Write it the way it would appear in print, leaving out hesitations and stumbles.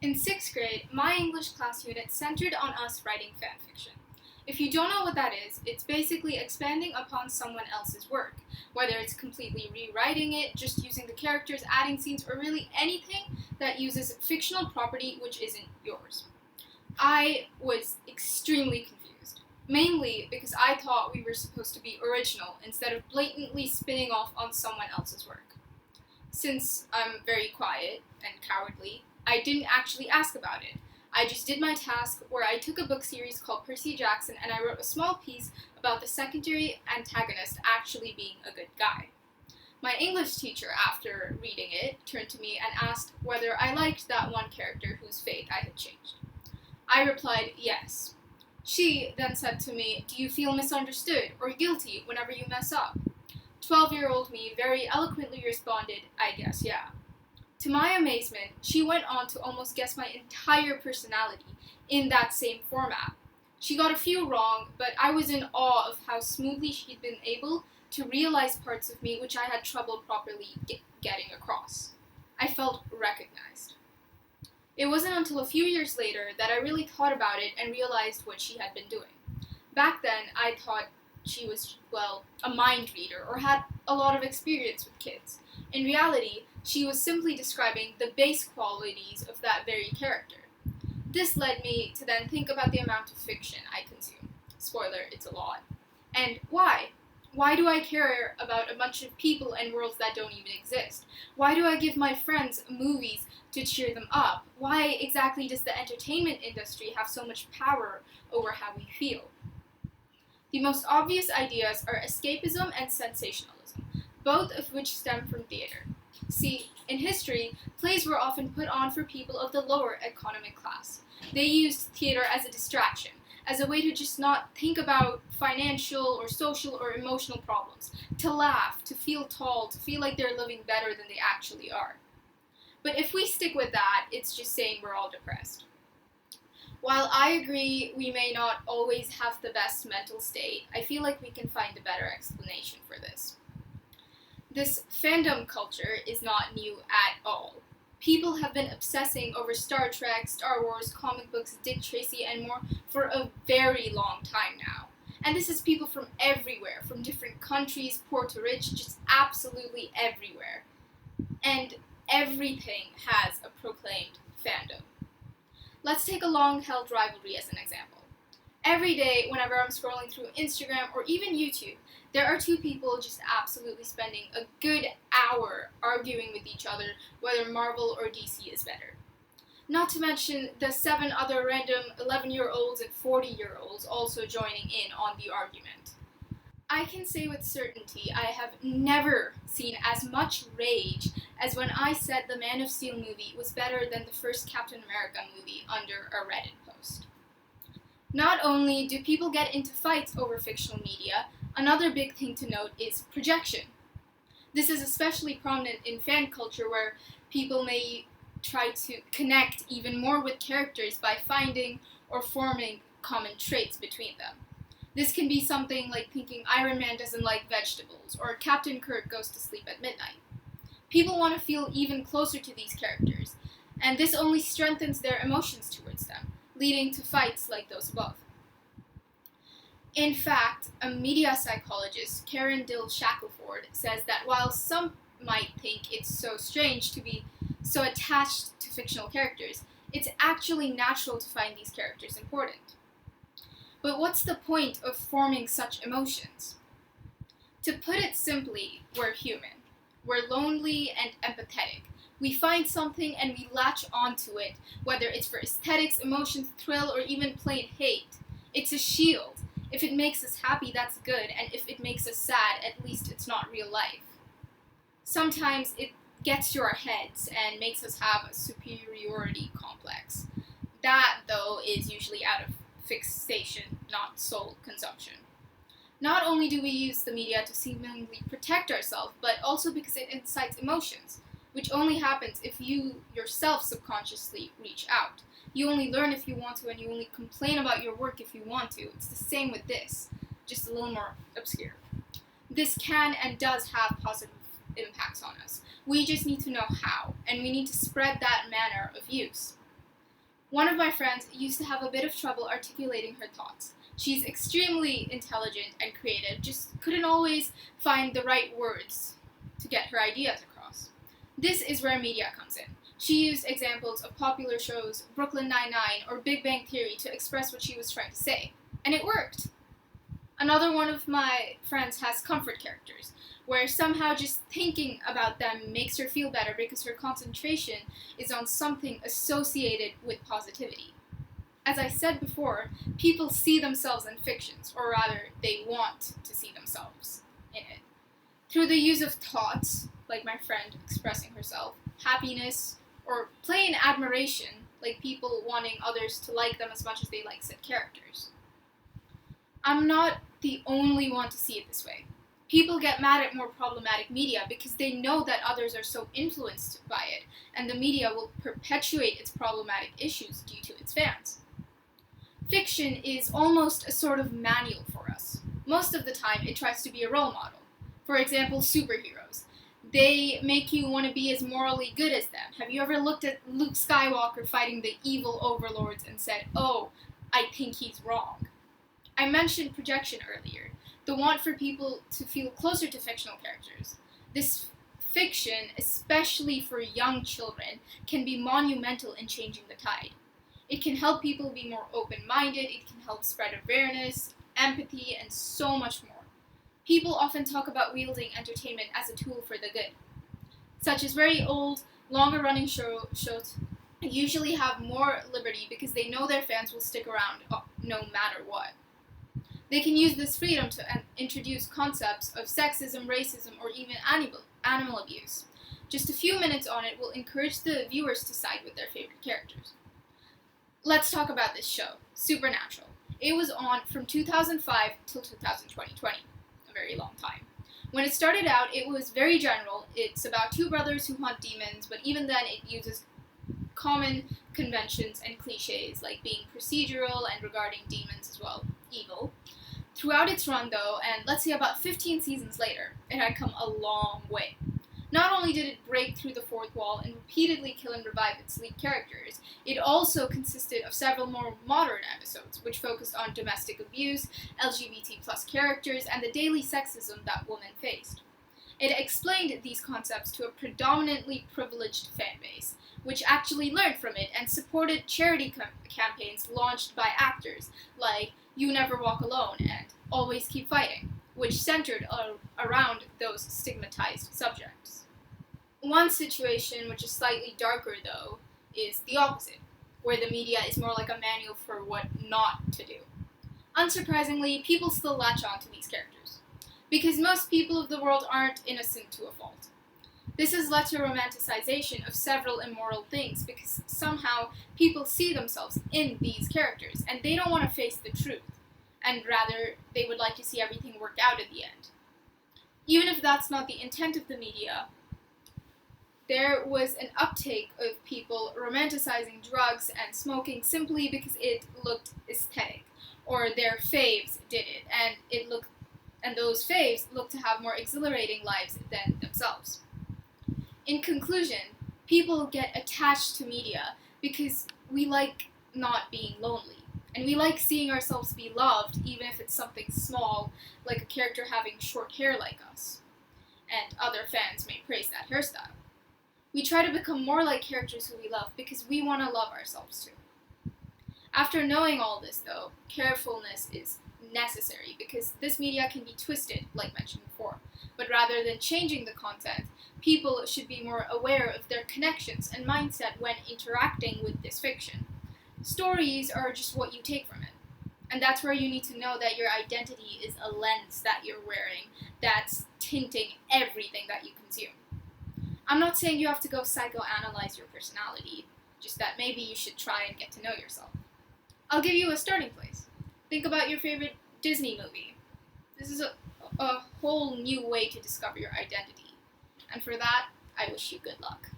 In 6th grade, my English class unit centered on us writing fanfiction. If you don't know what that is, it's basically expanding upon someone else's work, whether it's completely rewriting it, just using the characters, adding scenes, or really anything that uses fictional property which isn't yours. I was extremely confused, mainly because I thought we were supposed to be original instead of blatantly spinning off on someone else's work. Since I'm very quiet and cowardly, I didn't actually ask about it. I just did my task where I took a book series called Percy Jackson and I wrote a small piece about the secondary antagonist actually being a good guy. My English teacher, after reading it, turned to me and asked whether I liked that one character whose fate I had changed. I replied yes. She then said to me, "Do you feel misunderstood or guilty whenever you mess up?" 12-year-old me very eloquently responded, "I guess, yeah." To my amazement, she went on to almost guess my entire personality in that same format. She got a few wrong, but I was in awe of how smoothly she'd been able to realize parts of me which I had trouble properly getting across. I felt recognized. It wasn't until a few years later that I really thought about it and realized what she had been doing. Back then, I thought she was, well, a mind reader or had a lot of experience with kids. In reality, she was simply describing the base qualities of that very character. This led me to then think about the amount of fiction I consume. Spoiler, it's a lot. And why? Why do I care about a bunch of people and worlds that don't even exist? Why do I give my friends movies to cheer them up? Why exactly does the entertainment industry have so much power over how we feel? The most obvious ideas are escapism and sensationalism, both of which stem from theater. See, in history, plays were often put on for people of the lower economic class. They used theater as a distraction, as a way to just not think about financial or social or emotional problems, to laugh, to feel tall, to feel like they're living better than they actually are. But if we stick with that, it's just saying we're all depressed. While I agree we may not always have the best mental state, I feel like we can find a better explanation for this. This fandom culture is not new at all. People have been obsessing over Star Trek, Star Wars, comic books, Dick Tracy, and more for a very long time now. And this is people from everywhere, from different countries, poor to rich, just absolutely everywhere. And everything has a proclaimed fandom. Let's take a long-held rivalry as an example. Every day, whenever I'm scrolling through Instagram or even YouTube, there are two people just absolutely spending a good hour arguing with each other whether Marvel or DC is better. Not to mention the 7 other random 11-year-olds and 40-year-olds also joining in on the argument. I can say with certainty I have never seen as much rage as when I said the Man of Steel movie was better than the first Captain America movie under a Reddit post. Not only do people get into fights over fictional media, another big thing to note is projection. This is especially prominent in fan culture where people may try to connect even more with characters by finding or forming common traits between them. This can be something like thinking Iron Man doesn't like vegetables or Captain Kirk goes to sleep at midnight. People want to feel even closer to these characters, and this only strengthens their emotions towards them, leading to fights like those above. In fact, a media psychologist, Karen Dill Shackelford, says that while some might think it's so strange to be so attached to fictional characters, it's actually natural to find these characters important. But what's the point of forming such emotions? To put it simply, we're human. We're lonely and empathetic. We find something and we latch onto it, whether it's for aesthetics, emotions, thrill, or even plain hate. It's a shield. If it makes us happy, that's good, and if it makes us sad, at least it's not real life. Sometimes it gets to our heads and makes us have a superiority complex. That, though, is usually out of fixation, not soul consumption. Not only do we use the media to seemingly protect ourselves, but also because it incites emotions, which only happens if you yourself subconsciously reach out. You only learn if you want to, and you only complain about your work if you want to. It's the same with this, just a little more obscure. This can and does have positive impacts on us. We just need to know how, and we need to spread that manner of use. One of my friends used to have a bit of trouble articulating her thoughts. She's extremely intelligent and creative, just couldn't always find the right words to get her ideas across. This is where media comes in. She used examples of popular shows, Brooklyn Nine-Nine or Big Bang Theory, to express what she was trying to say. And it worked. Another one of my friends has comfort characters, where somehow just thinking about them makes her feel better because her concentration is on something associated with positivity. As I said before, people see themselves in fictions, or rather, they want to see themselves in it. Through the use of thoughts, like my friend expressing herself, happiness, or plain admiration, like people wanting others to like them as much as they like said characters. I'm not the only one to see it this way. People get mad at more problematic media because they know that others are so influenced by it, and the media will perpetuate its problematic issues due to its fans. Fiction is almost a sort of manual for us. Most of the time, it tries to be a role model. For example, superheroes. They make you want to be as morally good as them. Have you ever looked at Luke Skywalker fighting the evil overlords and said, "Oh, I think he's wrong"? I mentioned projection earlier, the want for people to feel closer to fictional characters. This fiction, especially for young children, can be monumental in changing the tide. It can help people be more open-minded, it can help spread awareness, empathy, and so much more. People often talk about wielding entertainment as a tool for the good, such as very old, longer-running shows usually have more liberty because they know their fans will stick around no matter what. They can use this freedom to introduce concepts of sexism, racism, or even animal abuse. Just a few minutes on it will encourage the viewers to side with their favorite characters. Let's talk about this show, Supernatural. It was on from 2005 till 2020, a very long time. When it started out, it was very general. It's about two brothers who hunt demons, but even then it uses common conventions and cliches like being procedural and regarding demons as well, evil. Throughout its run, though, and let's say about 15 seasons later, it had come a long way. Not only did it break through the fourth wall and repeatedly kill and revive its lead characters, it also consisted of several more modern episodes, which focused on domestic abuse, LGBT plus characters, and the daily sexism that women faced. It explained these concepts to a predominantly privileged fan base, which actually learned from it and supported charity campaigns launched by actors like You Never Walk Alone and Always Keep Fighting, which centered around those stigmatized subjects. One situation, which is slightly darker though, is the opposite, where the media is more like a manual for what not to do. Unsurprisingly, people still latch on to these characters, because most people of the world aren't innocent to a fault. This has led to a romanticization of several immoral things because somehow people see themselves in these characters and they don't want to face the truth, and rather they would like to see everything work out at the end. Even if that's not the intent of the media, there was an uptake of people romanticizing drugs and smoking simply because it looked aesthetic, or their faves did it, and those faves looked to have more exhilarating lives than themselves. In conclusion, people get attached to media because we like not being lonely, and we like seeing ourselves be loved even if it's something small, like a character having short hair like us, and other fans may praise that hairstyle. We try to become more like characters who we love because we want to love ourselves too. After knowing all this, though, carefulness is necessary because this media can be twisted, like mentioned before. But rather than changing the content, people should be more aware of their connections and mindset when interacting with this fiction. Stories are just what you take from it. And that's where you need to know that your identity is a lens that you're wearing that's tinting everything that you consume. I'm not saying you have to go psychoanalyze your personality, just that maybe you should try and get to know yourself. I'll give you a starting place. Think about your favorite Disney movie. This is a whole new way to discover your identity. And for that, I wish you good luck.